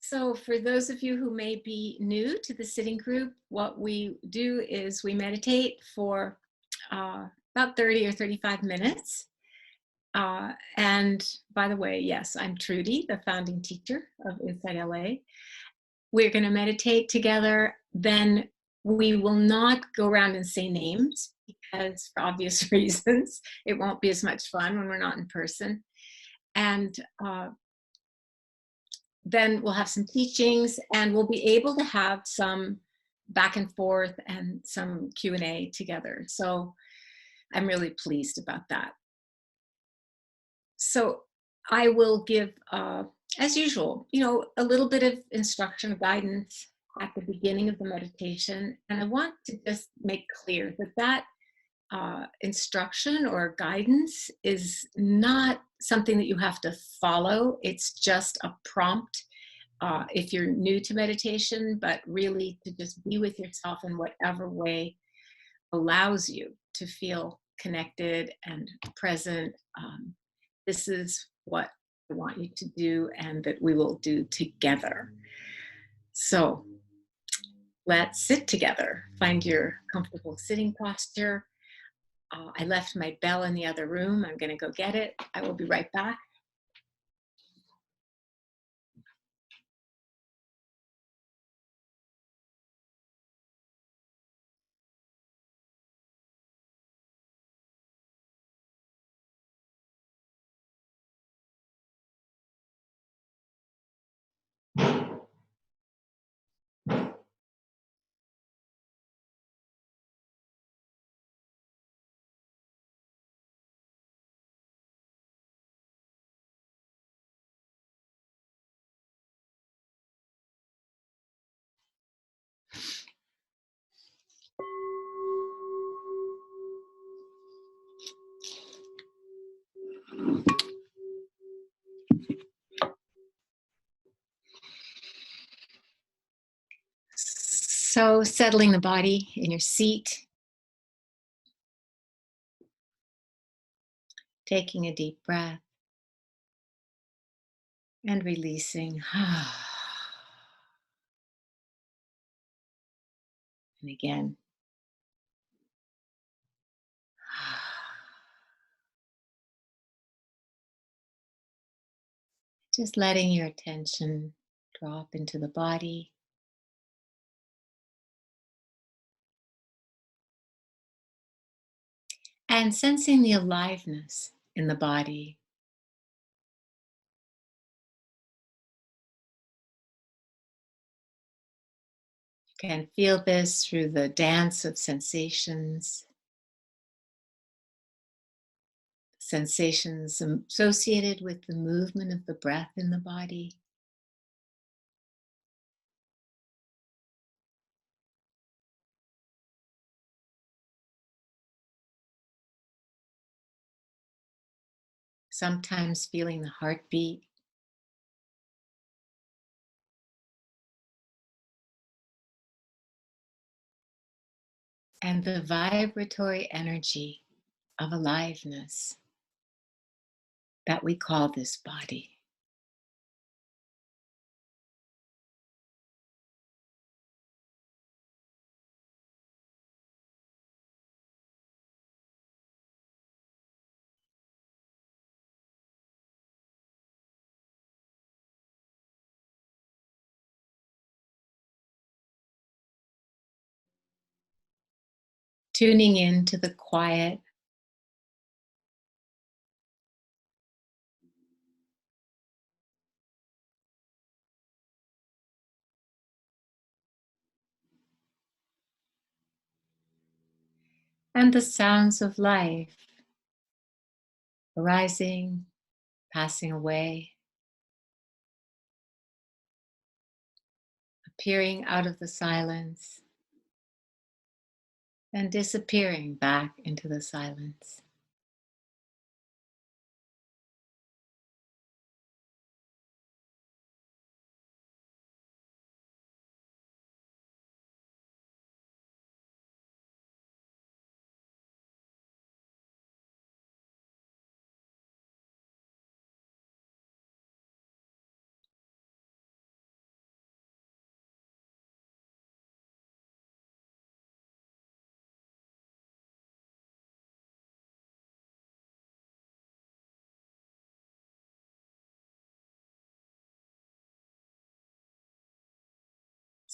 So for those of you who may be new to the sitting group, what we do is we meditate for about 30 or 35 minutes. And by the way, yes, I'm Trudy, the founding teacher of InsightLA. We're going to meditate together. Then we will not go around and say names because for obvious reasons, it won't be as much fun when we're not in person. And then we'll have some teachings and we'll be able to have some back and forth and some Q&A together. So I'm really pleased about that. So I will give, as usual, a little bit of instruction, guidance at the beginning of the meditation. And I want to just make clear that instruction or guidance is not something that you have to follow. It's just a prompt if you're new to meditation, but really to just be with yourself in whatever way allows you to feel connected and present. This is what I want you to do and that we will do together. So let's sit together. Find your comfortable sitting posture. I left my bell in the other room. I'm going to go get it. I will be right back. So settling the body in your seat, taking a deep breath and releasing. And again. Just letting your attention drop into the body. And sensing the aliveness in the body. You can feel this through the dance of sensations. Sensations associated with the movement of the breath in the body. Sometimes feeling the heartbeat. And the vibratory energy of aliveness that we call this body. Tuning into the quiet and the sounds of life arising, passing away, appearing out of the silence, and disappearing back into the silence.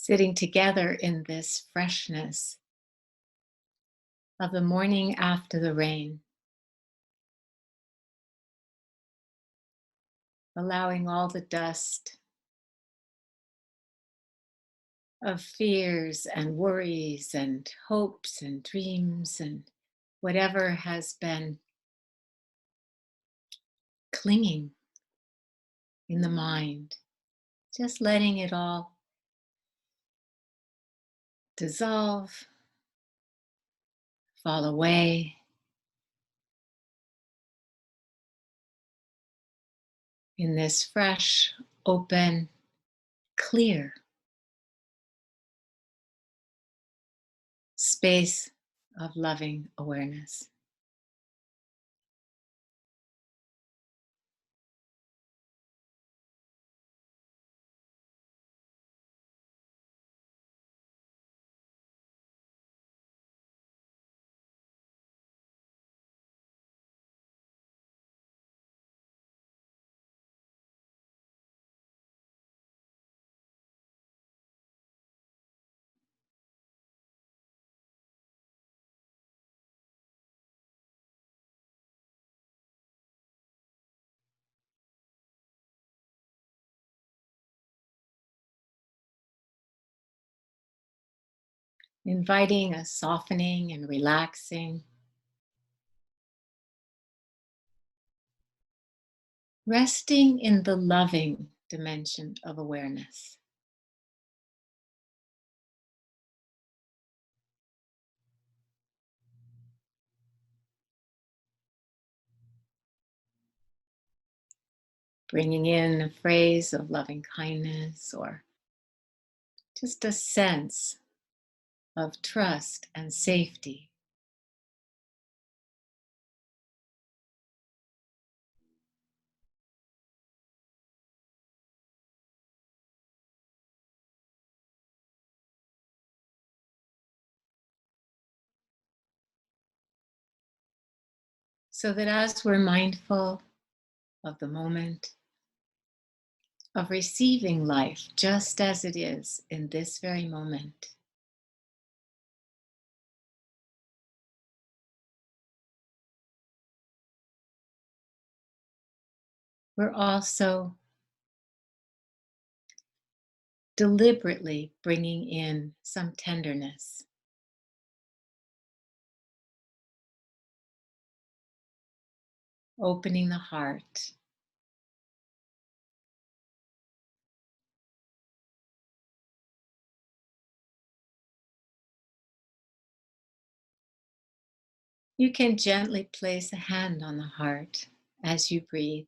sitting together in this freshness of the morning after the rain, allowing all the dust of fears and worries and hopes and dreams and whatever has been clinging in the mind, just letting it all dissolve, fall away in this fresh, open, clear space of loving awareness. Inviting a softening and relaxing, resting in the loving dimension of awareness. Bringing in a phrase of loving kindness or just a sense of trust and safety. So that as we're mindful of the moment, of receiving life just as it is in this very moment, we're also deliberately bringing in some tenderness, opening the heart. You can gently place a hand on the heart as you breathe.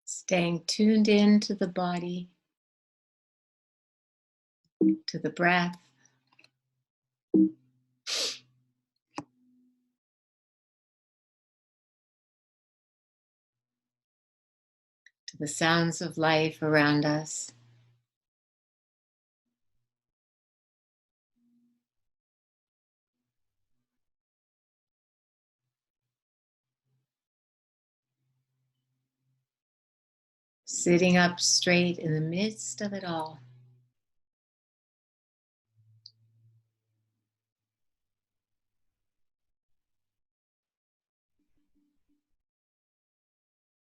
Staying tuned into the body, to the breath, to the sounds of life around us. Sitting up straight in the midst of it all.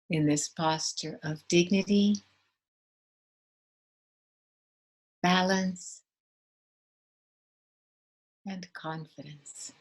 In this posture of dignity, balance, and confidence.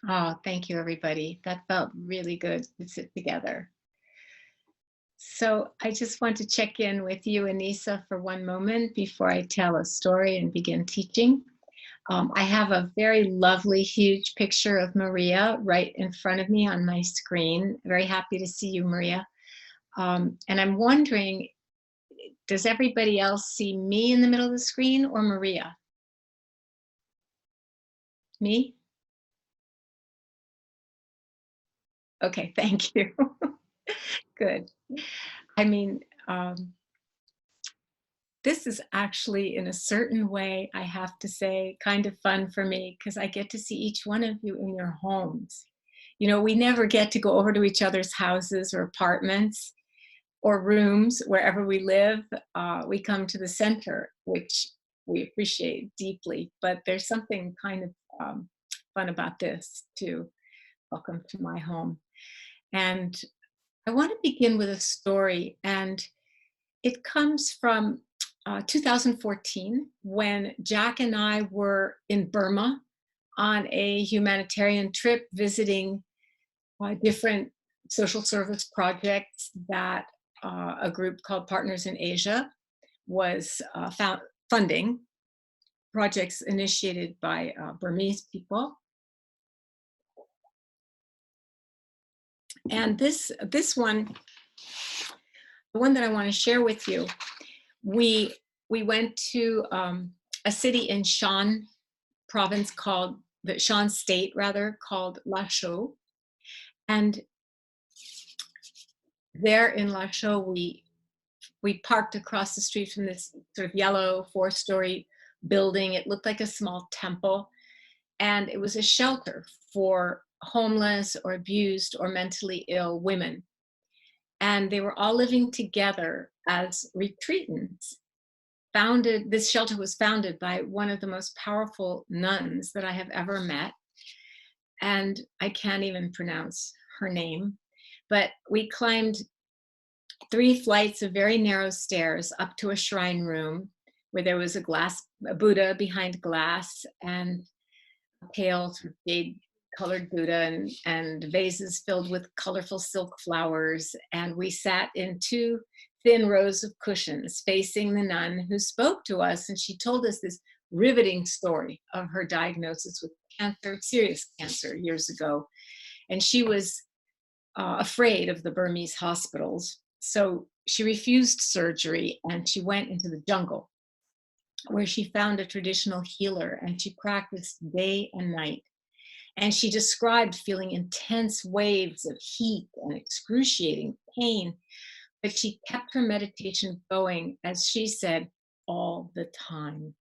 Oh, thank you, everybody. That felt really good to sit together. So I just want to check in with you, Anissa, for one moment before I tell a story and begin teaching. I have a very lovely, huge picture of Maria right in front of me on my screen. Very happy to see you, Maria. And I'm wondering, does everybody else see me in the middle of the screen or Maria? Me? Okay, thank you. Good. I mean, this is actually, in a certain way, I have to say, kind of fun for me because I get to see each one of you in your homes. You know, we never get to go over to each other's houses or apartments or rooms wherever we live. We come to the center, which we appreciate deeply. But there's something kind of fun about this too. Welcome to my home. And I want to begin with a story. And it comes from 2014 when Jack and I were in Burma on a humanitarian trip visiting different social service projects that a group called Partners in Asia was funding, projects initiated by Burmese people. And this one, the one that I want to share with you, we went to a city in Shan province called the Shan state rather called Lasho, and there in Lasho we parked across the street from this sort of yellow 4-story building. It looked like a small temple, and it was a shelter for homeless or abused or mentally ill women, and they were all living together as retreatants. This shelter was founded by one of the most powerful nuns that I have ever met, and I can't even pronounce her name, but we climbed 3 flights of very narrow stairs up to a shrine room where there was a Buddha behind glass, and a pale sort of jade colored Buddha, and vases filled with colorful silk flowers. And we sat in 2 thin rows of cushions facing the nun who spoke to us. And she told us this riveting story of her diagnosis with cancer, serious cancer, years ago. And she was afraid of the Burmese hospitals. So she refused surgery and she went into the jungle where she found a traditional healer, and she practiced day and night. And she described feeling intense waves of heat and excruciating pain, but she kept her meditation going, as she said, all the time.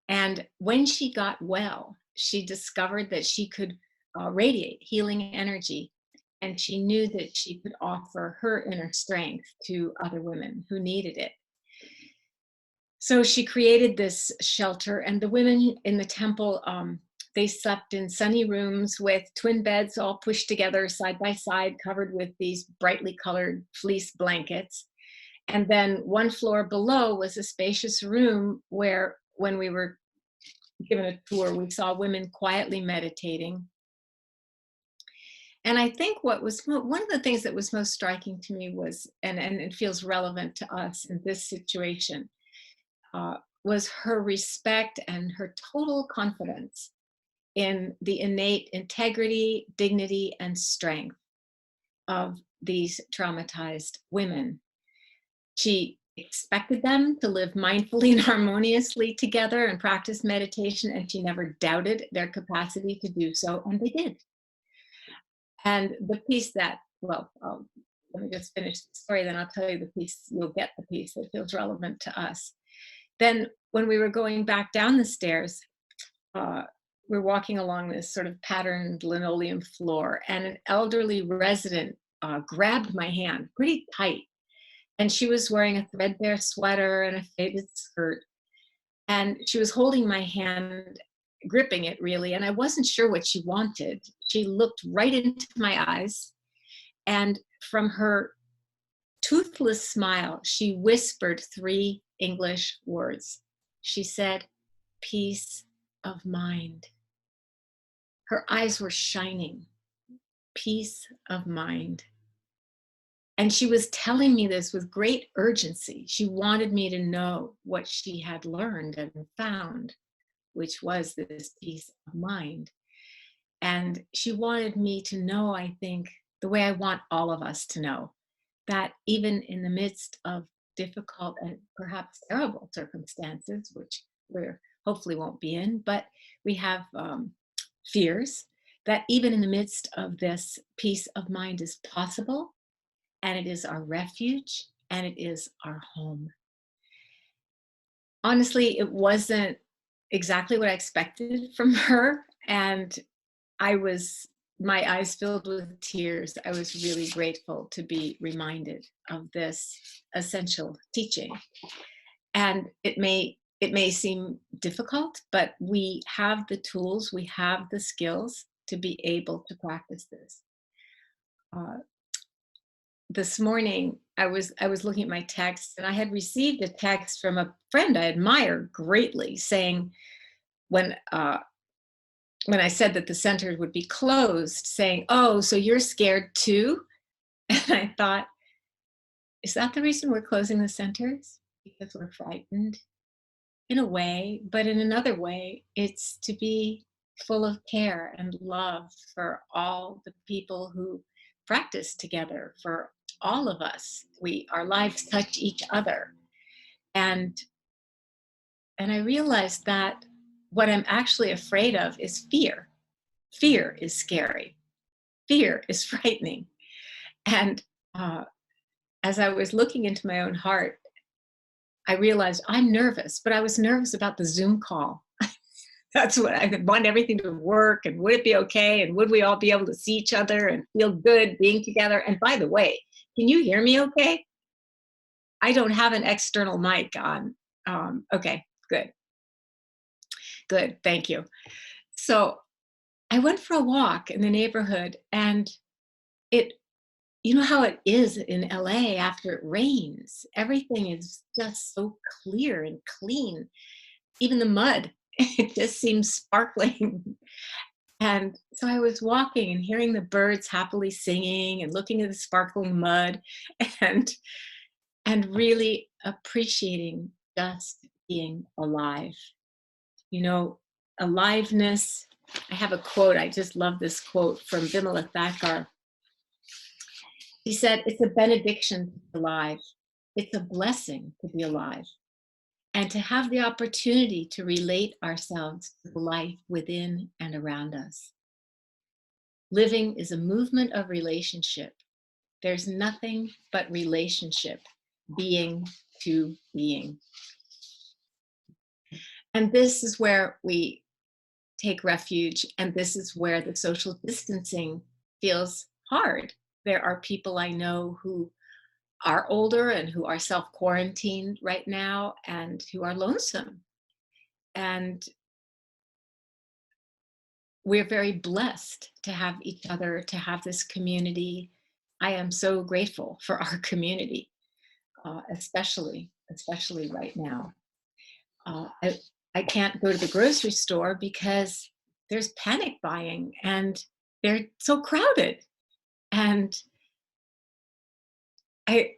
And when she got well, she discovered that she could radiate healing energy, and she knew that she could offer her inner strength to other women who needed it. So she created this shelter, and the women in the temple, they slept in sunny rooms with twin beds all pushed together side by side, covered with these brightly colored fleece blankets. And then one floor below was a spacious room where, when we were given a tour, we saw women quietly meditating. And I think what was one of the things that was most striking to me was, and it feels relevant to us in this situation, uh, was her respect and her total confidence in the innate integrity, dignity, and strength of these traumatized women. She expected them to live mindfully and harmoniously together and practice meditation, and she never doubted their capacity to do so, and they did. And the piece that, well, let me just finish the story, then I'll tell you the piece, you'll get the piece that feels relevant to us. Then when we were going back down the stairs, we're walking along this sort of patterned linoleum floor, and an elderly resident grabbed my hand pretty tight. And she was wearing a threadbare sweater and a faded skirt. And she was holding my hand, gripping it really. And I wasn't sure what she wanted. She looked right into my eyes. And from her toothless smile, she whispered 3 English words. She said, "Peace of mind." Her eyes were shining, peace of mind. And she was telling me this with great urgency. She wanted me to know what she had learned and found, which was this peace of mind. And she wanted me to know, I think, the way I want all of us to know, that even in the midst of difficult and perhaps terrible circumstances, which we're hopefully won't be in, but we have fears, that even in the midst of this, peace of mind is possible, and it is our refuge, and it is our home. Honestly, it wasn't exactly what I expected from her, and I was my eyes filled with tears. I was really grateful to be reminded of this essential teaching. And it may seem difficult, but we have the tools, we have the skills to be able to practice this. Uh, this morning, I was looking at my text, and I had received a text from a friend I admire greatly, saying when when I said that the center would be closed, saying, "Oh, so you're scared too?" And I thought, is that the reason we're closing the centers? Because we're frightened? In a way, but in another way, it's to be full of care and love for all the people who practice together, for all of us. Our lives touch each other. And and I realized that what I'm actually afraid of is fear. Fear is scary. Fear is frightening. And uh, as I was looking into my own heart, I realized I'm nervous, but I was nervous about the Zoom call. That's what I want everything to work, and would it be okay? And would we all be able to see each other and feel good being together? And by the way, can you hear me okay? I don't have an external mic on. Okay, good, good, thank you. So I went for a walk in the neighborhood, and it, you know how it is in LA after it rains. Everything is just so clear and clean. Even the mud, it just seems sparkling. And so I was walking and hearing the birds happily singing and looking at the sparkling mud and really appreciating just being alive. You know, aliveness. I have a quote. I just love this quote from Bimala Thakar. He said, "It's a benediction to be alive. It's a blessing to be alive, and to have the opportunity to relate ourselves to the life within and around us. Living is a movement of relationship. There's nothing but relationship, being to being." And this is where we take refuge, and this is where the social distancing feels hard. There are people I know who are older and who are self quarantined right now and who are lonesome. And we're very blessed to have each other, to have this community. I am so grateful for our community, especially right now. I can't go to the grocery store because there's panic buying and they're so crowded. And I,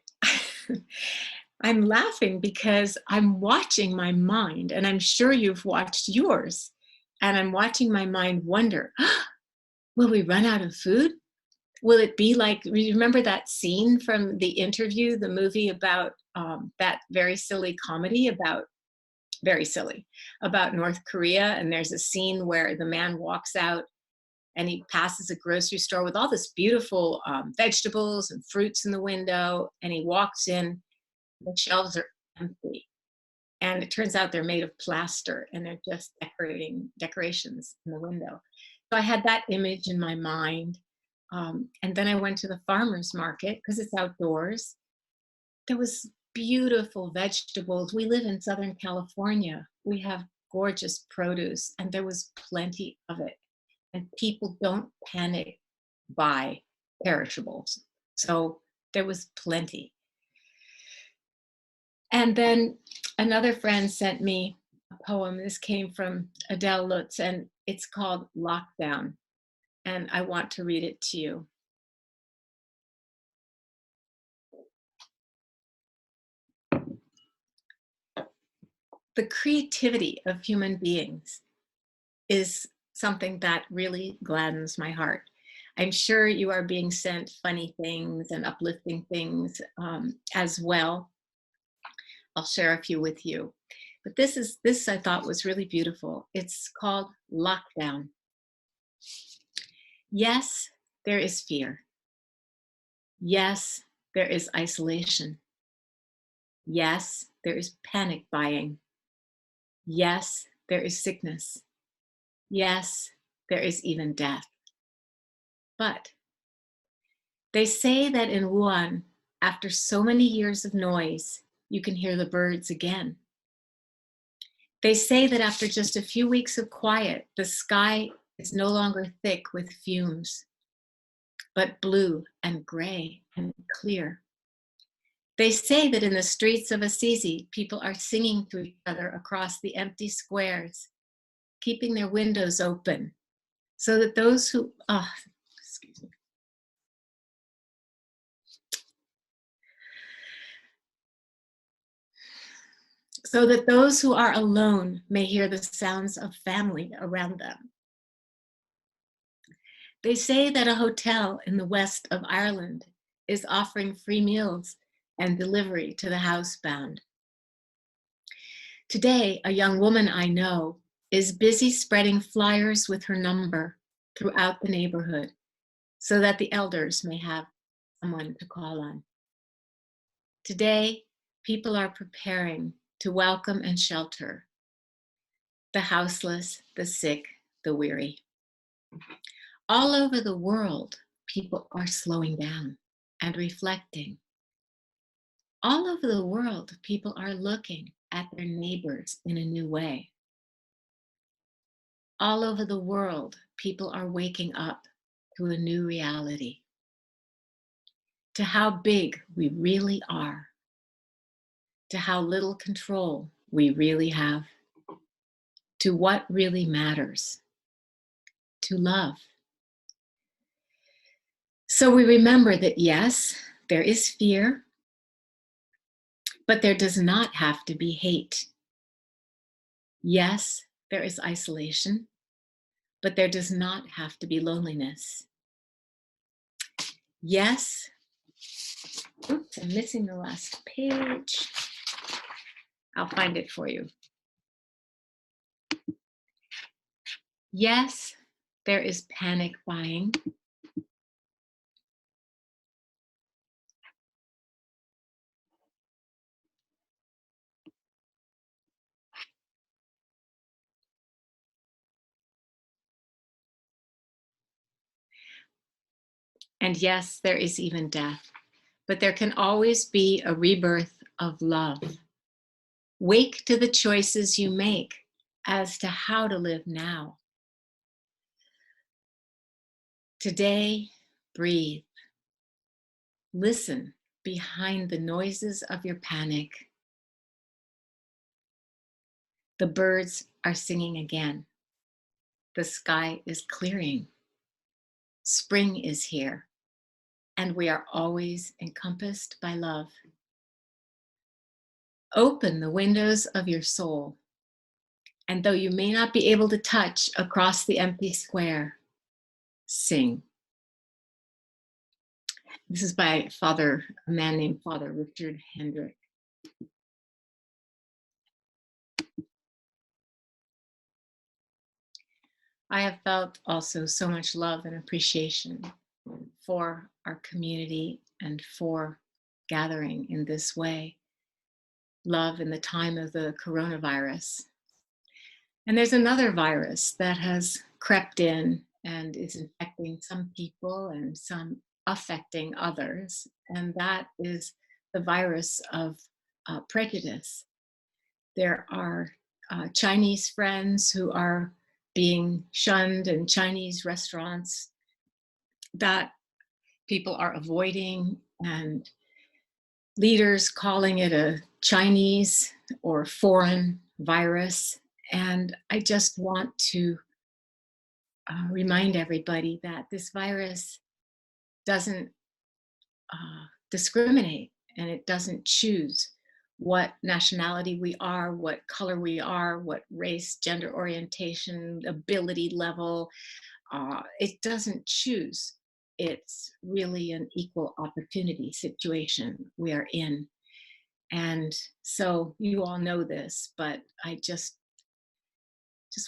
I'm laughing because I'm watching my mind, and I'm sure you've watched yours. And I'm watching my mind wonder, will we run out of food? Will it be like, remember that scene from The Interview, the movie about that very silly comedy about, very silly, about North Korea? And there's a scene where the man walks out and he passes a grocery store with all this beautiful vegetables and fruits in the window. And he walks in, the shelves are empty. And it turns out they're made of plaster and they're just decorations in the window. So I had that image in my mind. And then I went to the farmer's market because it's outdoors. There was beautiful vegetables. We live in Southern California. We have gorgeous produce, and there was plenty of it. And people don't panic buy perishables. So there was plenty. And then another friend sent me a poem. This came from Adele Lutz, and It's called Lockdown, and I want to read it to you. The creativity of human beings is something that really gladdens my heart. I'm sure you are being sent funny things and uplifting things as well. I'll share a few with you. But this I thought was really beautiful. It's called Lockdown. Yes, there is fear. Yes, there is isolation. Yes, there is panic buying. Yes, there is sickness. Yes, there is even death. But they say that in Wuhan, after so many years of noise, you can hear the birds again. They say that after just a few weeks of quiet, the sky is no longer thick with fumes, but blue and gray and clear. They say that in the streets of Assisi, people are singing to each other across the empty squares, keeping their windows open so that those who, excuse me. So that those who are alone may hear the sounds of family around them. They say that a hotel in the west of Ireland is offering free meals and delivery to the housebound. Today, a young woman I know is busy spreading flyers with her number throughout the neighborhood so that the elders may have someone to call on. Today, people are preparing to welcome and shelter the houseless, the sick, the weary. All over the world, people are slowing down and reflecting. All over the world, people are looking at their neighbors in a new way. All over the world, people are waking up to a new reality, to how big we really are, to how little control we really have, to what really matters, to love. So we remember that yes, there is fear, but there does not have to be hate. Yes, there is isolation, but there does not have to be loneliness. Yes, oops, I'm missing the last page. I'll find it for you. Yes, there is panic buying. And yes, there is even death, but there can always be a rebirth of love. Wake to the choices you make as to how to live now. Today, breathe. Listen behind the noises of your panic. The birds are singing again. The sky is clearing. Spring is here, and we are always encompassed by love. Open the windows of your soul, and though you may not be able to touch across the empty square, sing. This is by a man named Father Richard Hendrick. I have felt also so much love and appreciation for our community and for gathering in this way. Love in the time of the coronavirus. And there's another virus that has crept in and is infecting some people and some affecting others. And that is the virus of prejudice. There are Chinese friends who are being shunned in Chinese restaurants that people are avoiding, and leaders calling it a Chinese or foreign virus. And I just want to remind everybody that this virus doesn't discriminate, and it doesn't choose what nationality we are, what color we are, what race, gender orientation, ability level. It doesn't choose. It's really an equal opportunity situation we are in. And so you all know this, but I just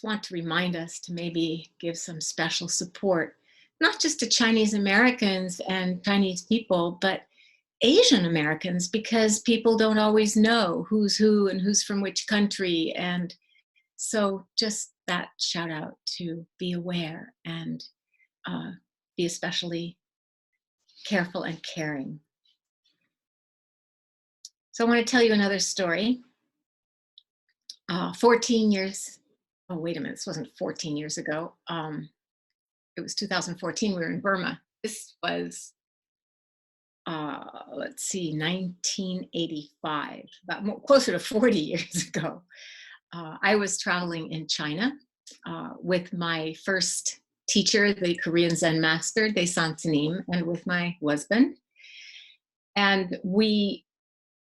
want to remind us to maybe give some special support, not just to Chinese Americans and Chinese people, but Asian Americans, because people don't always know who's who and who's from which country. And so just that shout out to be aware and be especially careful and caring. So I want to tell you another story. 14 years, oh, wait a minute, this wasn't 14 years ago. It was 2014, we were in Burma. This was, let's see, 1985, closer to 40 years ago. I was traveling in China with my first teacher, the Korean Zen master, Daesan Sanim, and with my husband. And we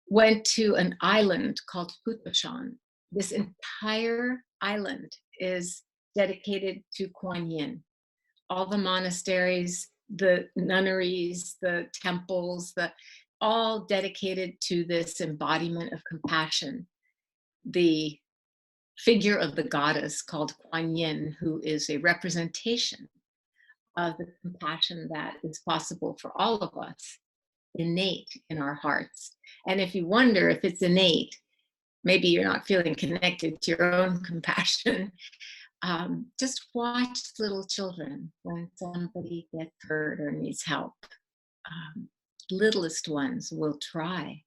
went to an island called Putoshan. This entire island is dedicated to Kuan Yin. All the monasteries, the nunneries, the temples, all dedicated to this embodiment of compassion. The figure of the goddess called Kuan Yin, who is a representation of the compassion that is possible for all of us, innate in our hearts. And if you wonder if it's innate, maybe you're not feeling connected to your own compassion. Just watch little children when somebody gets hurt or needs help. Littlest ones will try.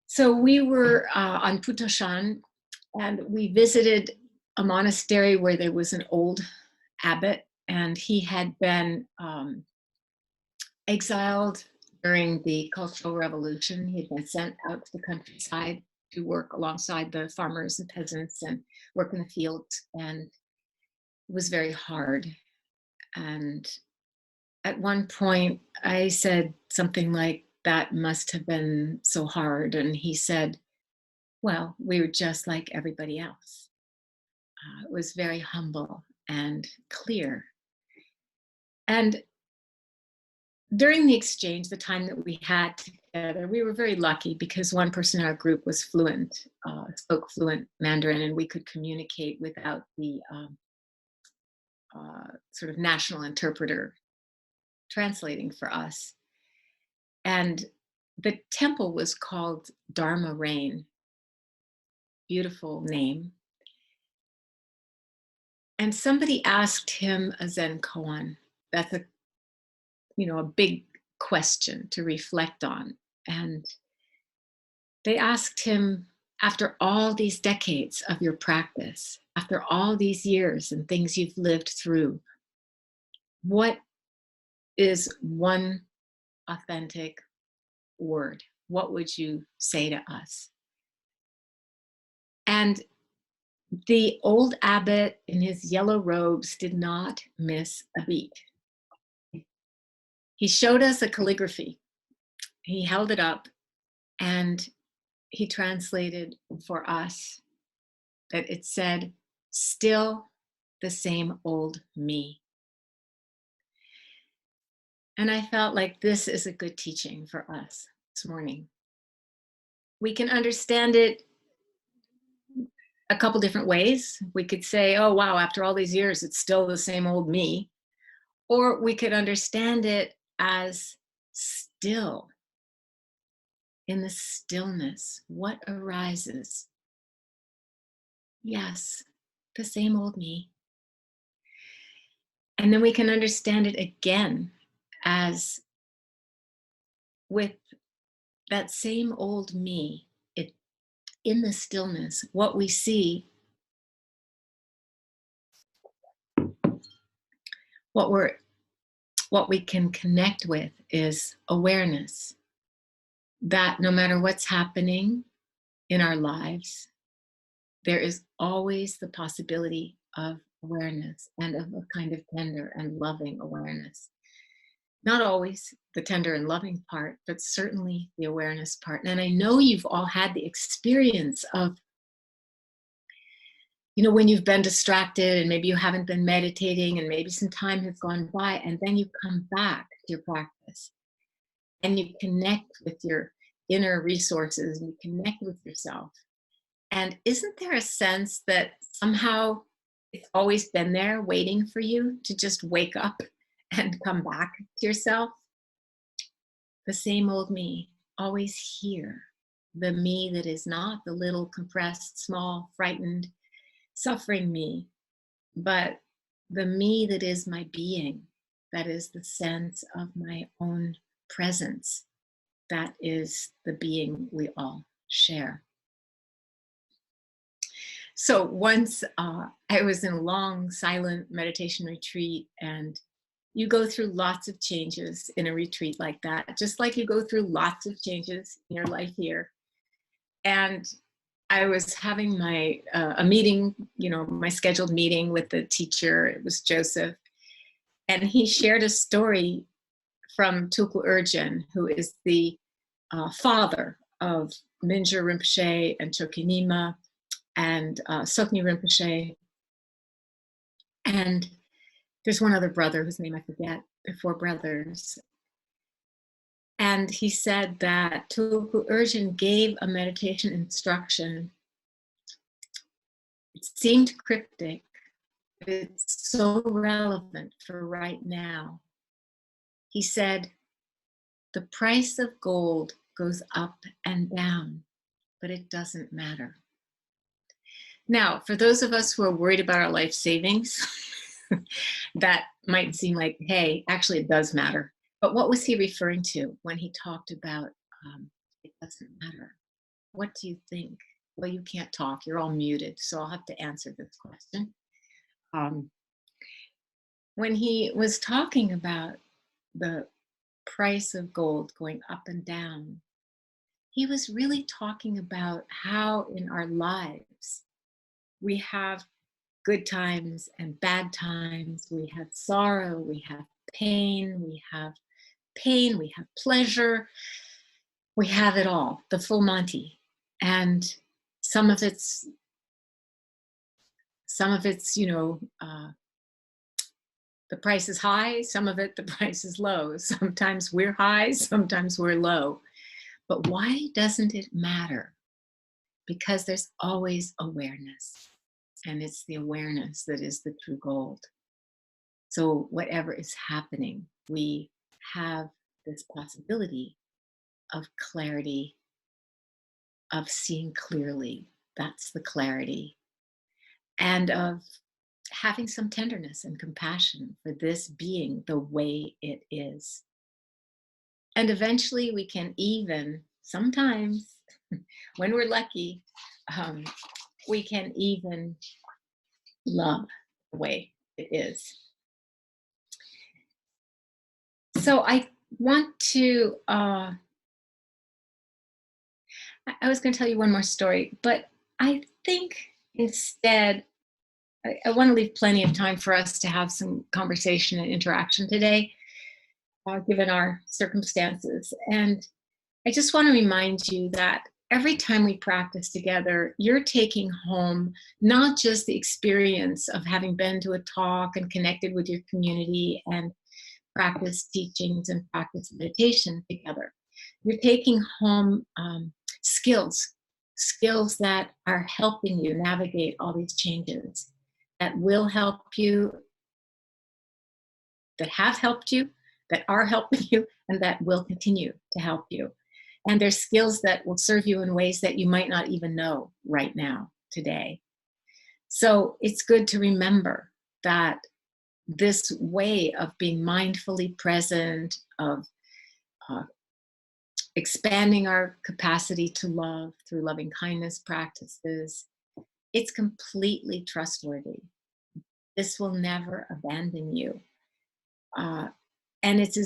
So we were on Putoshan, and we visited a monastery where there was an old abbot, and he had been exiled during the Cultural Revolution. He had been sent out to the countryside to work alongside the farmers and peasants and work in the fields, and it was very hard. And at one point I said something like, "That must have been so hard." And he said, "Well, we were just like everybody else." It was very humble and clear. And during the exchange, the time that we had together, we were very lucky because one person in our group was fluent, spoke fluent Mandarin, and we could communicate without the sort of national interpreter translating for us. And the temple was called Dharma Rain. Beautiful name. And somebody asked him a Zen koan. That's a big question to reflect on. And they asked him, after all these decades of your practice, after all these years and things you've lived through, what is one authentic word? What would you say to us? And the old abbot in his yellow robes did not miss a beat. He showed us a calligraphy. He held it up and he translated for us that it said, "Still the same old me." And I felt like this is a good teaching for us this morning. We can understand it a couple different ways. We could say, "Oh, wow, after all these years, it's still the same old me." Or we could understand it as still. In the stillness, what arises? Yes, the same old me. And then we can understand it again as with that same old me, in the stillness, what we see, what we can connect with is awareness that no matter what's happening in our lives, there is always the possibility of awareness and of a kind of tender and loving awareness. Not always the tender and loving part, but certainly the awareness part. And I know you've all had the experience of, when you've been distracted and maybe you haven't been meditating and maybe some time has gone by, and then you come back to your practice and you connect with your inner resources and you connect with yourself. And isn't there a sense that somehow it's always been there waiting for you to just wake up and come back to yourself? The same old me, always here. The me that is not the little, compressed, small, frightened, suffering me, but the me that is my being, that is the sense of my own presence, that is the being we all share. So once I was in a long silent meditation retreat, and you go through lots of changes in a retreat like that, just like you go through lots of changes in your life here. And I was having my a meeting, my scheduled meeting with the teacher. It was Joseph, and he shared a story from Tulku Urgyen, who is the father of Mingyur Rinpoche and Choki Nyima and Sokni Rinpoche. And there's one other brother whose name I forget. They're four brothers. And he said that Tulku Urgyen gave a meditation instruction. It seemed cryptic, but it's so relevant for right now. He said, the price of gold goes up and down, but it doesn't matter. Now, for those of us who are worried about our life savings, that might seem like, hey, actually it does matter. But what was he referring to when he talked about it doesn't matter? What do you think? Well, you can't talk. You're all muted, so I'll have to answer this question. When he was talking about the price of gold going up and down, he was really talking about how in our lives we have good times and bad times. We have sorrow, we have pain, we have pleasure. We have it all, the full Monty. And some of it's, the price is high, some of it, the price is low. Sometimes we're high, sometimes we're low. But why doesn't it matter? Because there's always awareness. And it's the awareness that is the true gold. So whatever is happening, we have this possibility of clarity, of seeing clearly. That's the clarity. And of having some tenderness and compassion for this being the way it is. And eventually we can even, sometimes, when we're lucky, we can even love the way it is. So I want to, I was going to tell you one more story, but I think instead, I want to leave plenty of time for us to have some conversation and interaction today, given our circumstances. And I just want to remind you that every time we practice together, you're taking home not just the experience of having been to a talk and connected with your community and practice teachings and practice meditation together. You're taking home skills that are helping you navigate all these changes, that will help you, that have helped you, that are helping you, and that will continue to help you. And there's skills that will serve you in ways that you might not even know right now, today. So it's good to remember that this way of being mindfully present, of expanding our capacity to love through loving kindness practices, it's completely trustworthy. This will never abandon you. And it's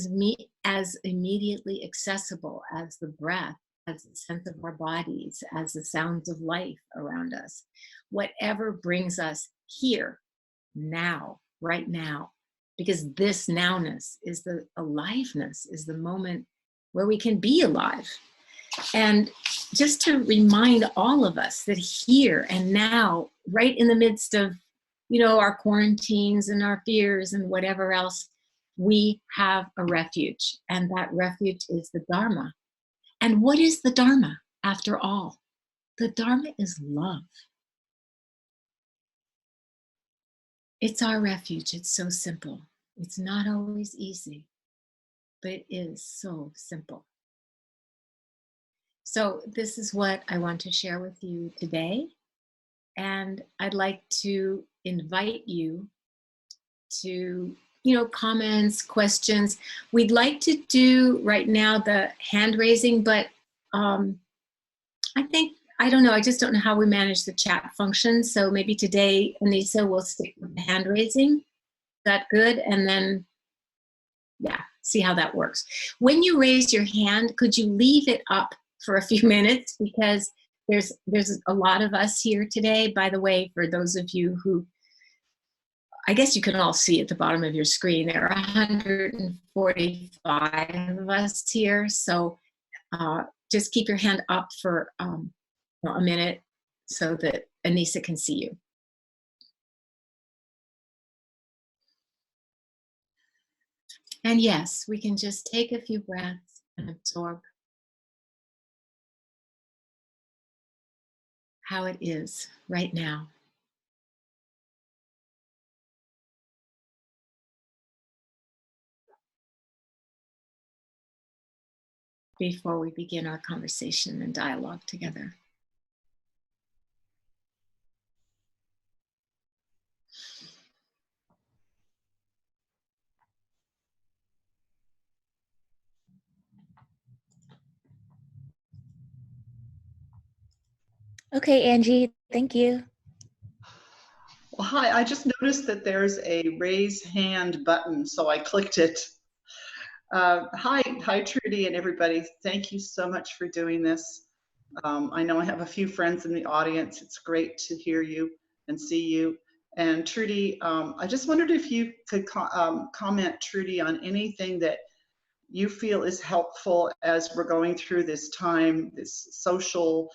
as immediately accessible as the breath, as the sense of our bodies, as the sounds of life around us. Whatever brings us here now, right now, because this nowness is the aliveness, is the moment where we can be alive. And just to remind all of us that here and now, right in the midst of, our quarantines and our fears and whatever else, we have a refuge. And that refuge is the Dharma. And what is the Dharma after all? The Dharma is love. It's our refuge. It's so simple. It's not always easy, but it is so simple. So this is what I want to share with you today. And I'd like to invite you to, comments, questions. We'd like to do right now the hand raising, but I don't know, I just don't know how we manage the chat function. So maybe today, Anissa, will stick with the hand raising. Is that good? And then, see how that works. When you raise your hand, could you leave it up for a few minutes? Because there's a lot of us here today. By the way, for those of you who, I guess you can all see at the bottom of your screen, there are 145 of us here. So just keep your hand up for a minute so that Anissa can see you. And yes, we can just take a few breaths and absorb how it is right now. Before we begin our conversation and dialogue together. Okay, Angie, thank you. Well, hi, I just noticed that there's a raise hand button, so I clicked it. Hi, Trudy and everybody. Thank you so much for doing this. I know I have a few friends in the audience. It's great to hear you and see you. And Trudy, I just wondered if you could comment, Trudy, on anything that you feel is helpful as we're going through this time, this social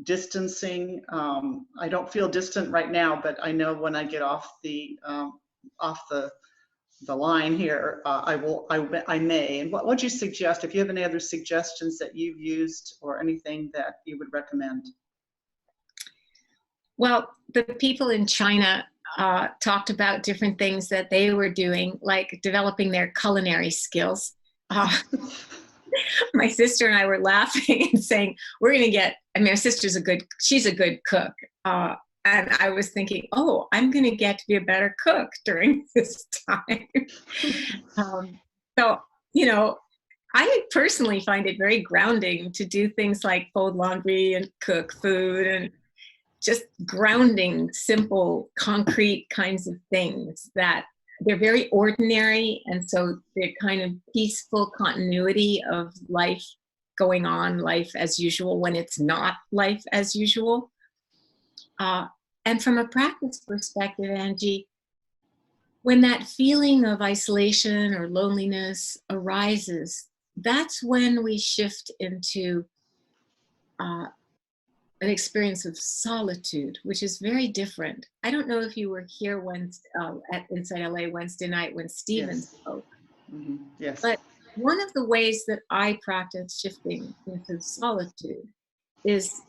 distancing. I don't feel distant right now, but I know when I get off the line here, I may. And what would you suggest, if you have any other suggestions that you've used or anything that you would recommend? Well, the people in China talked about different things that they were doing, like developing their culinary skills. My sister and I were laughing and saying, we're going to get, my sister's she's a good cook. And I was thinking, oh, I'm going to get to be a better cook during this time. So, I personally find it very grounding to do things like fold laundry and cook food and just grounding, simple, concrete kinds of things that they're very ordinary. And so they're kind of peaceful continuity of life going on, life as usual when it's not life as usual. And from a practice perspective, Angie, when that feeling of isolation or loneliness arises, that's when we shift into an experience of solitude, which is very different. I don't know if you were here at InsightLA Wednesday night when Stephen spoke. Mm-hmm. Yes. But one of the ways that I practice shifting into solitude is,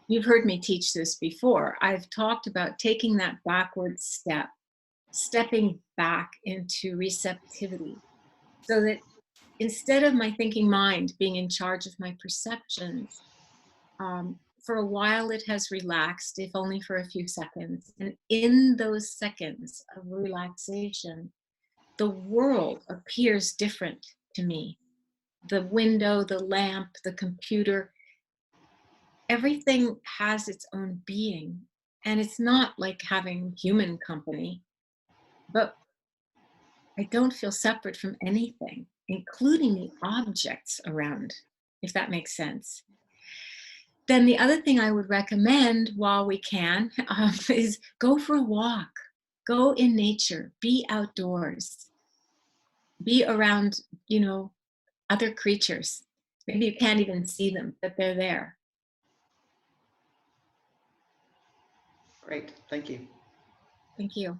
you've heard me teach this before, I've talked about taking that backward step, stepping back into receptivity, so that instead of my thinking mind being in charge of my perceptions, for a while it has relaxed, if only for a few seconds. And in those seconds of relaxation, the world appears different to me. The window, the lamp, the computer, everything has its own being. And it's not like having human company, but I don't feel separate from anything, including the objects around, if that makes sense. Then the other thing I would recommend while we can is go for a walk. go in nature, be outdoors, be around, other creatures. Maybe you can't even see them, but they're there. Great, thank you. Thank you.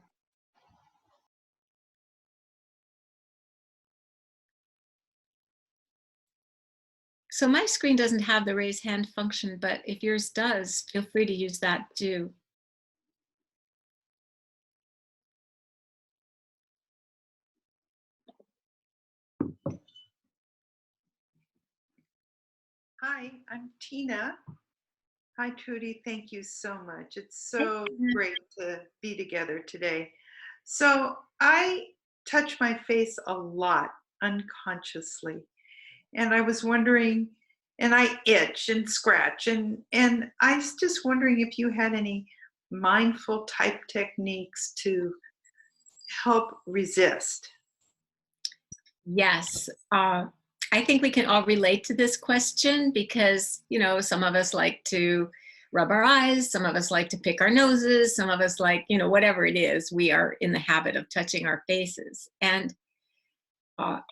So my screen doesn't have the raise hand function, but if yours does, feel free to use that too. Hi, I'm Tina. Hi, Trudy. Thank you so much. It's so great to be together today. So I touch my face a lot unconsciously. And I was wondering, and I itch and scratch, and I was just wondering if you had any mindful type techniques to help resist. Yes. I think we can all relate to this question because, some of us like to rub our eyes, some of us like to pick our noses, some of us like, whatever it is, we are in the habit of touching our faces. And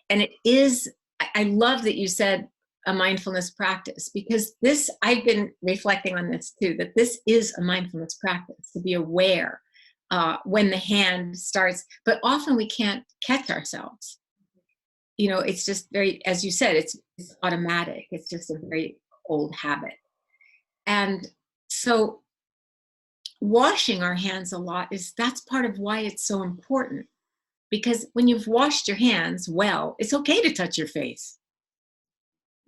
it is, I love that you said a mindfulness practice, because I've been reflecting on this too, that this is a mindfulness practice, to be aware when the hand starts, but often we can't catch ourselves. It's just very, as you said, it's automatic. It's just a very old habit. And so washing our hands a lot that's part of why it's so important. Because when you've washed your hands well, it's okay to touch your face.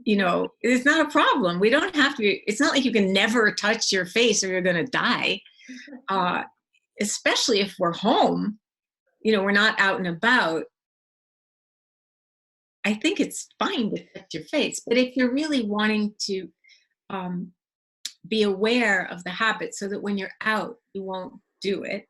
It's not a problem. We don't have to, it's not like you can never touch your face or you're going to die. Especially if we're home, we're not out and about. I think it's fine to touch your face. But if you're really wanting to be aware of the habit so that when you're out, you won't do it.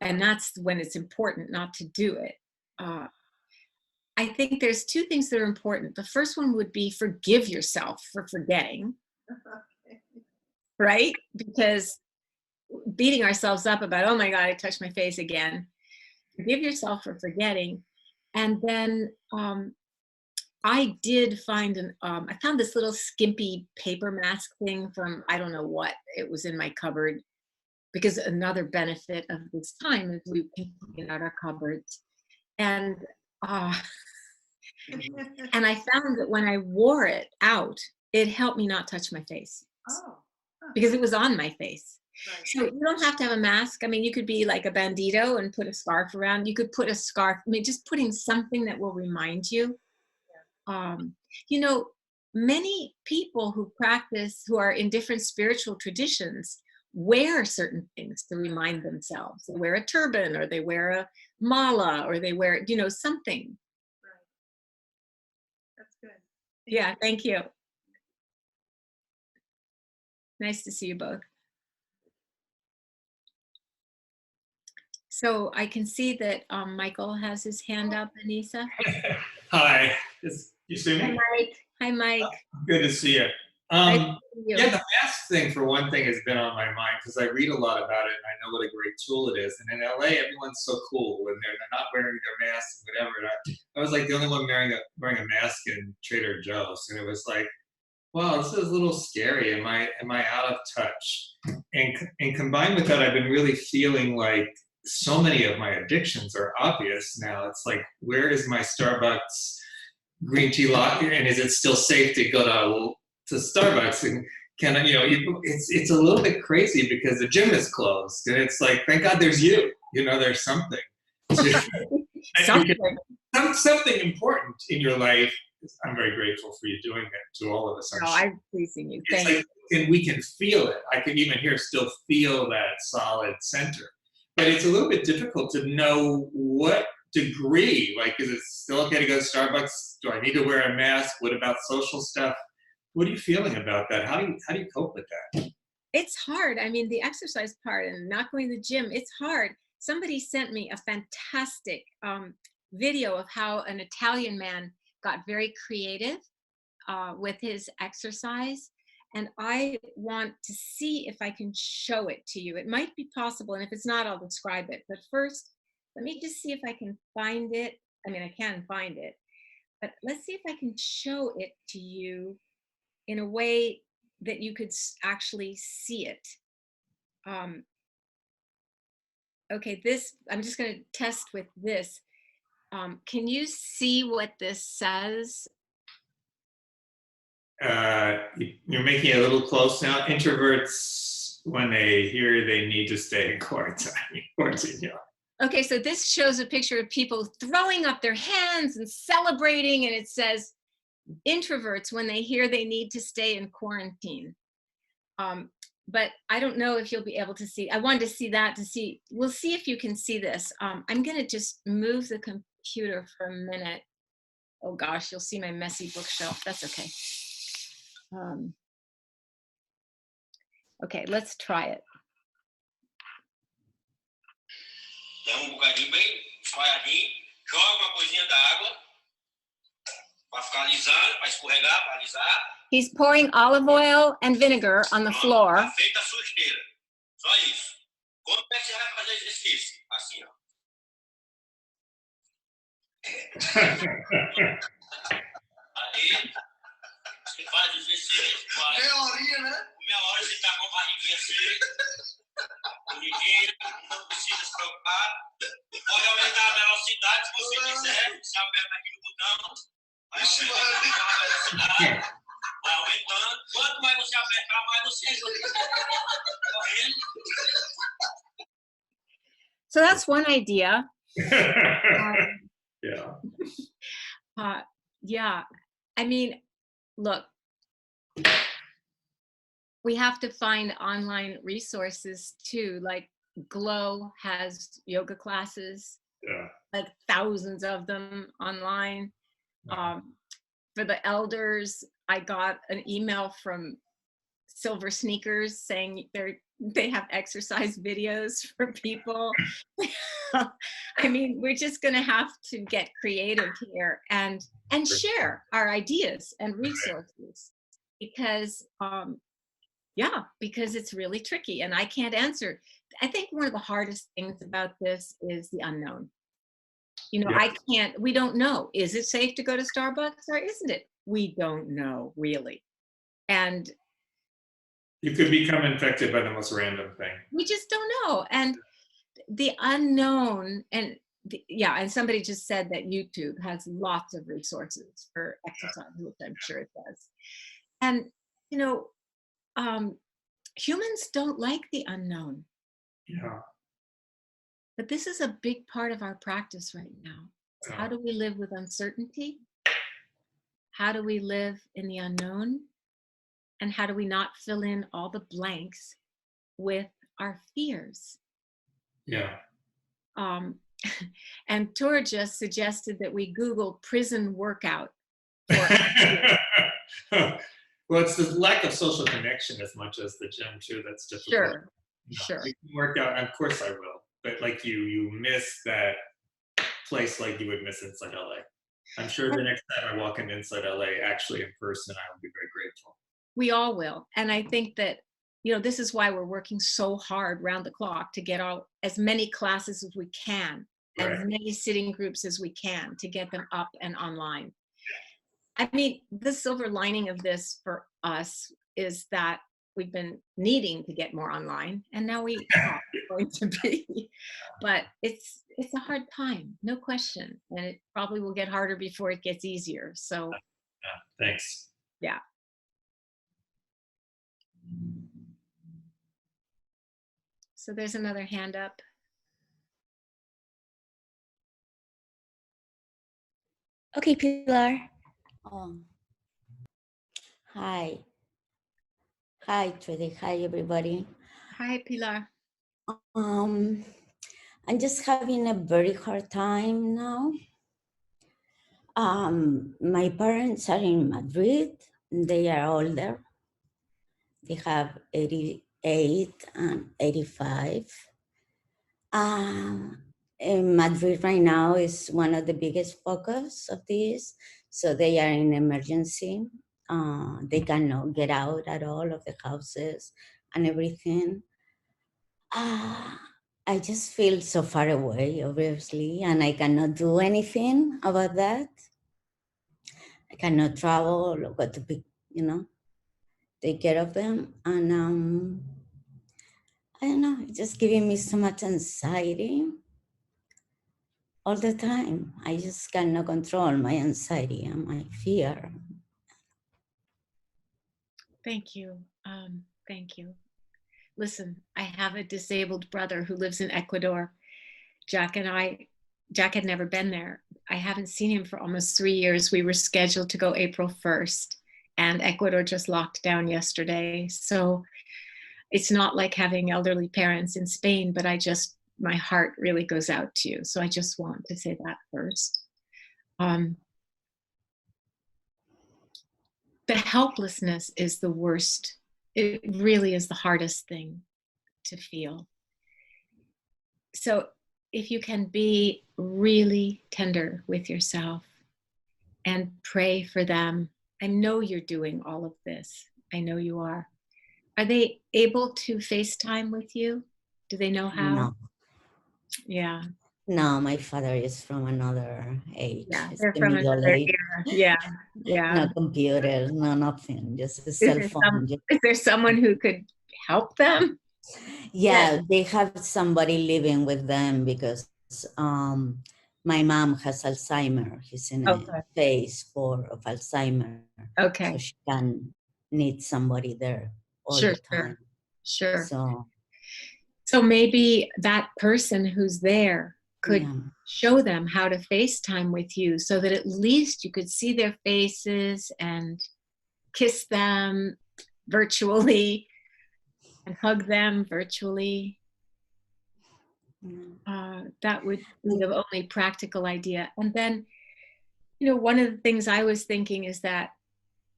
And that's when it's important not to do it. I think there's two things that are important. The first one would be forgive yourself for forgetting, right? Because beating ourselves up about, oh my God, I touched my face again. Forgive yourself for forgetting. And then I did find I found this little skimpy paper mask thing from, I don't know what, it was in my cupboard, because another benefit of this time is we can clean out our cupboards. And and I found that when I wore it out, it helped me not touch my face. Oh. Because it was on my face. Right. So you don't have to have a mask. I mean, you could be like a bandito and put a scarf around. You could put a scarf, just putting something that will remind you. Many people who practice, who are in different spiritual traditions, wear certain things to remind themselves. They wear a turban, or they wear a mala, or they wear, something. Right. That's good. Yeah, thank you. Nice to see you both. So I can see that Michael has his hand up, Anissa. Hi, you see me? Hi, Mike. Hi, Mike. Good to see you. Nice to see you. Yeah, the mask thing, for one thing, has been on my mind because I read a lot about it and I know what a great tool it is. And in LA, everyone's so cool when they're not wearing their masks and whatever. And I was like the only one wearing a mask in Trader Joe's, and it was like, wow, this is a little scary. Am I out of touch? And combined with that, I've been really feeling like so many of my addictions are obvious now. It's like, where is my Starbucks green tea latte, and is it still safe to go to Starbucks? And can I, it's a little bit crazy because the gym is closed, and it's like, thank God there's you. There's something. Something important in your life. I'm very grateful for you doing it to all of us. I'm pleasing you. Thank you. And we can feel it. I can even still feel that solid center. But it's a little bit difficult to know what degree. Like, is it still okay to go to Starbucks? Do I need to wear a mask? What about social stuff? What are you feeling about that? How do you cope with that? It's hard. I mean, the exercise part and not going to the gym, it's hard. Somebody sent me a fantastic video of how an Italian man got very creative with his exercise. And I want to see if I can show it to you. It might be possible, and if it's not, I'll describe it. But first, let me just see if I can find it. I mean, I can find it, but let's see if I can show it to you in a way that you could actually see it. Okay, this, I'm just going to test with this. Can you see what this says? You're making it a little close now. Introverts, when they hear they need to stay in quarantine. Yeah. Okay, so this shows a picture of people throwing up their hands and celebrating, and it says, introverts, when they hear they need to stay in quarantine. But I don't know if you'll be able to see. I wanted to see that to see. We'll see if you can see this. I'm going to just move the computer for a minute. Oh gosh, you'll see my messy bookshelf. That's okay. Okay, let's try it. Dá bocadinho bem espalhadinho, joga uma coisinha d'água para ficar alisando, para escorregar, para alisar. He's pouring olive oil and vinegar on the floor. Tá feita a sua esteira. Só isso. Como é que você vai fazer exercício? Assim, ó. Aí, você faz o exercício, faz. Meia horinha, né? Meia hora você tá com a barriguinha seca, bonitinho, não precisa se preocupar. Pode aumentar a velocidade se você quiser. Você aperta aqui no botão. Vai aumentar a velocidade. Vai aumentando. Quanto mais você apertar, mais você correndo. So that's one idea. Yeah. Yeah. I mean, look, we have to find online resources too. Like Glow has yoga classes, like thousands of them online. For the elders, I got an email from Silver Sneakers saying they have exercise videos for people. I mean, we're just going to have to get creative here and share our ideas and resources because because it's really tricky and I can't answer. I think one of the hardest things about this is the unknown. You know, we don't know. Is it safe to go to Starbucks or isn't it? We don't know really. And you could become infected by the most random thing. We just don't know. And the unknown, and and somebody just said that YouTube has lots of resources for exercise, which I'm sure it does. And, you know, humans don't like the unknown. Yeah. But this is a big part of our practice right now. So how do we live with uncertainty? How do we live in the unknown? And how do we not fill in all the blanks with our fears? Yeah. And Tor just suggested that we Google prison workout. Well, it's the lack of social connection as much as the gym too that's difficult. Sure, sure. You can work out, of course I will, but like you miss that place like you would miss InsightLA. I'm sure the next time I walk into InsightLA actually in person, I will be very grateful. We all will. And I think that, you know, this is why we're working so hard round the clock to get as many classes as we can, as many sitting groups as we can to get them up and online. I mean, the silver lining of this for us is that we've been needing to get more online, and now we are going to be. But it's a hard time, no question, and it probably will get harder before it gets easier. So, thanks. Yeah. So there's another hand up. Okay, Pilar. Hi. Hi, Trudy. Hi, everybody. Hi, Pilar. I'm just having a very hard time now. My parents are in Madrid. They are older. They have 88 and 85. And Madrid right now is one of the biggest focus of this. So they are in emergency. They cannot get out at all of the houses and everything. I just feel so far away, obviously, and I cannot do anything about that. I cannot travel or go to pick, take care of them. And I don't know, it's just giving me so much anxiety all the time. I just cannot control my anxiety and my fear. Thank you. Thank you. Listen, I have a disabled brother who lives in Ecuador. Jack had never been there. I haven't seen him for almost 3 years. We were scheduled to go April 1st, and Ecuador just locked down yesterday. So it's not like having elderly parents in Spain, but my heart really goes out to you. So I just want to say that first. The helplessness is the worst. It really is the hardest thing to feel. So if you can be really tender with yourself and pray for them. I know you're doing all of this. I know you are. Are they able to FaceTime with you? Do they know how? No. Yeah. No, my father is from another age. Yeah, It's they're the from middle another age. era. Yeah, yeah. No computer, no nothing, just a Is cell there, phone. is there someone who could help them? Yeah, they have somebody living with them because my mom has Alzheimer. He's in a Okay. phase 4 of Alzheimer. Okay. So she can need somebody there all Sure, the time. sure. So maybe that person who's there could yeah. show them how to FaceTime with you so that at least you could see their faces and kiss them virtually and hug them virtually. That would be the only practical idea. And then, one of the things I was thinking is that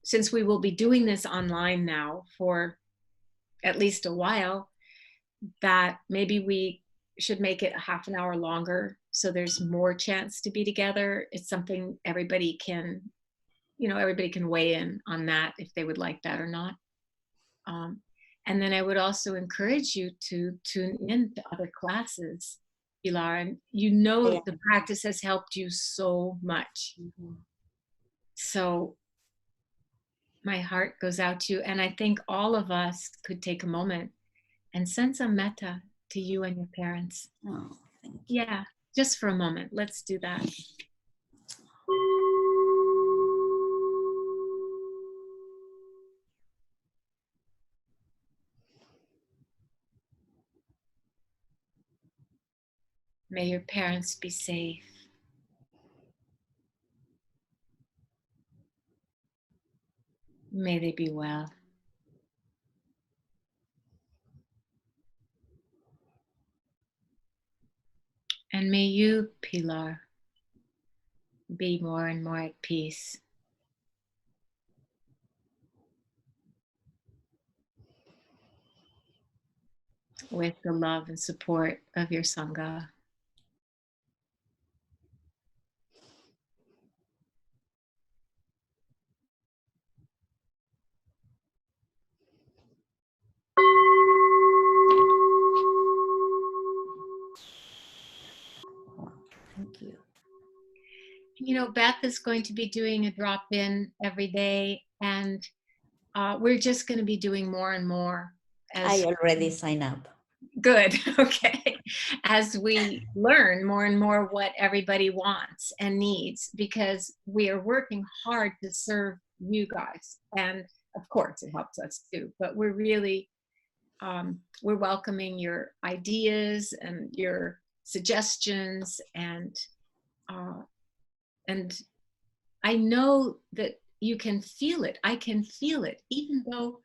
since we will be doing this online now for at least a while, that maybe we should make it a half an hour longer so there's more chance to be together. It's something everybody can weigh in on that if they would like that or not. And then I would also encourage you to tune in to other classes, Pilar, and the practice has helped you so much. Mm-hmm. So my heart goes out to you, and I think all of us could take a moment and send some metta to you and your parents. Oh, thank you. Yeah, just for a moment. Let's do that. May your parents be safe. May they be well. And may you, Pilar, be more and more at peace. With the love and support of your Sangha. Thank you. Beth is going to be doing a drop-in every day, and we're just going to be doing more and more. I already signed up. Good. Okay. As we learn more and more what everybody wants and needs, because we are working hard to serve you guys. And of course, it helps us too. But we're really, we're welcoming your ideas and your suggestions. And I know that you can feel it. I can feel it, even though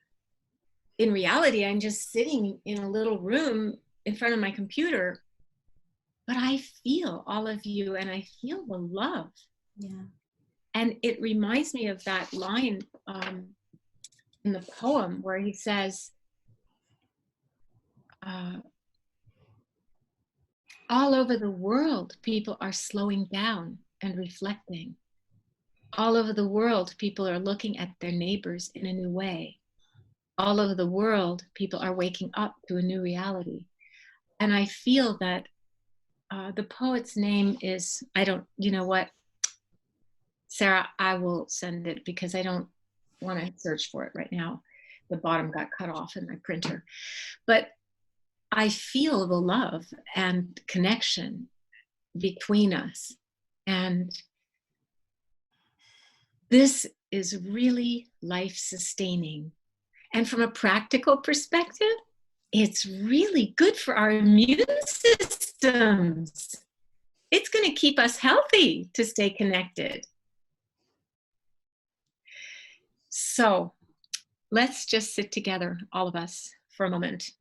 in reality, I'm just sitting in a little room in front of my computer, but I feel all of you and I feel the love. Yeah. And it reminds me of that line in the poem where he says, all over the world, people are slowing down and reflecting. All over the world, people are looking at their neighbors in a new way. All over the world, people are waking up to a new reality. And I feel that the poet's name is, I don't, you know what, Sarah, I will send it because I don't want to search for it right now. The bottom got cut off in my printer. But I feel the love and connection between us. And this is really life-sustaining. And from a practical perspective, it's really good for our immune systems. It's going to keep us healthy to stay connected. So let's just sit together, all of us, for a moment.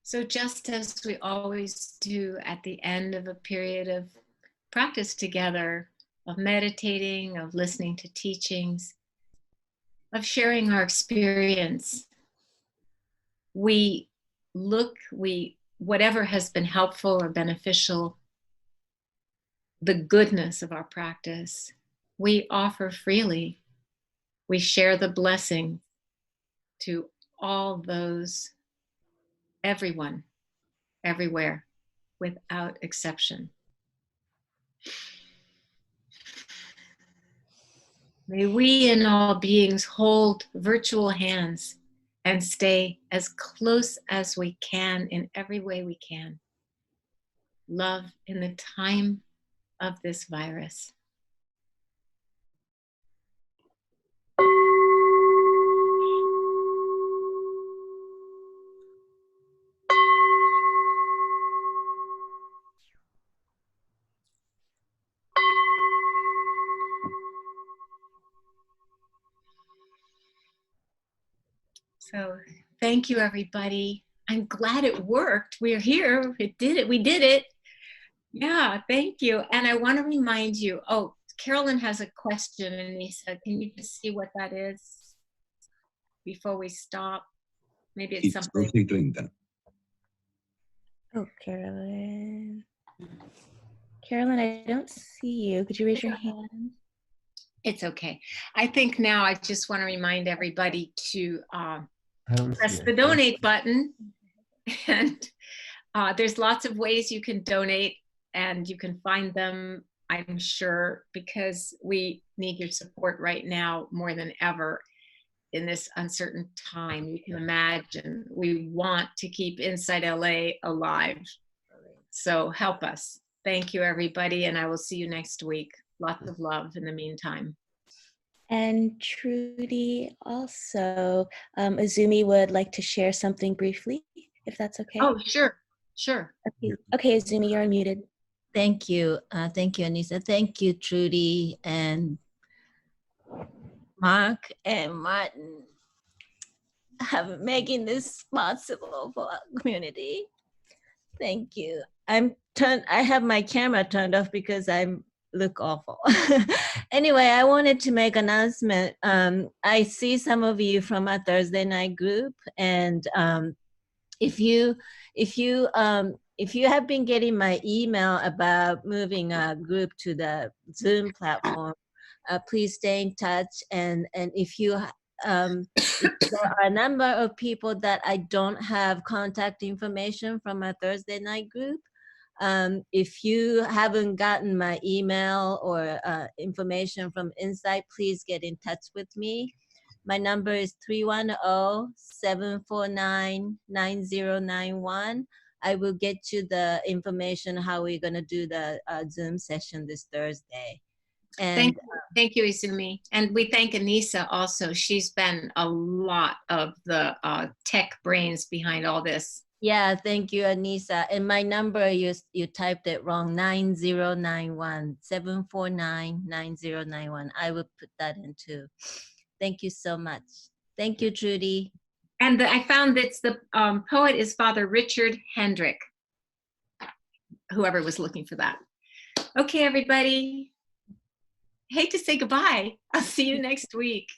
So just as we always do at the end of a period of practice together, of meditating, of listening to teachings, of sharing our experience, whatever has been helpful or beneficial, the goodness of our practice, we offer freely. We share the blessing to all those, everyone, everywhere, without exception. May we and all beings hold virtual hands and stay as close as we can in every way we can. Love in the time of this virus. So thank you, everybody. I'm glad it worked. We're here. It did it. We did it. Yeah, thank you. And I want to remind you, oh, Carolyn has a question, Anissa. Can you just see what that is before we stop? Maybe it's something. Perfecto, Inta. Oh, Carolyn. Carolyn, I don't see you. Could you raise your hand? It's okay. I think now I just want to remind everybody to press the donate button. And there's lots of ways you can donate, and you can find them, I'm sure, because we need your support right now more than ever in this uncertain time. You can imagine we want to keep InsightLA alive. So help us. Thank you, everybody, and I will see you next week. Lots of love in the meantime. And Trudy, also, Azumi would like to share something briefly, if that's okay. Oh, sure, sure. Okay, Azumi, you're unmuted. Thank you. Thank you, Anissa. Thank you, Trudy and Mark and Martin, making this possible for our community. Thank you. I have my camera turned off because I look awful. Anyway, I wanted to make an announcement. I see some of you from our Thursday night group, and if you have been getting my email about moving a group to the Zoom platform, please stay in touch. And if you there are a number of people that I don't have contact information from my Thursday night group. If you haven't gotten my email or information from Insight, please get in touch with me. My number is 310-749-9091. I will get you the information how we're going to do the Zoom session this Thursday. And thank you, Izumi. And we thank Anissa also. She's been a lot of the tech brains behind all this. yeah, thank you, Anissa. And my number, you typed it wrong, 9091, 749-9091. I will put that in too. Thank you so much. Thank you, Trudy. And I found that the poet is Father Richard Hendrick, whoever was looking for that. Okay, everybody. Hate to say goodbye. I'll see you next week.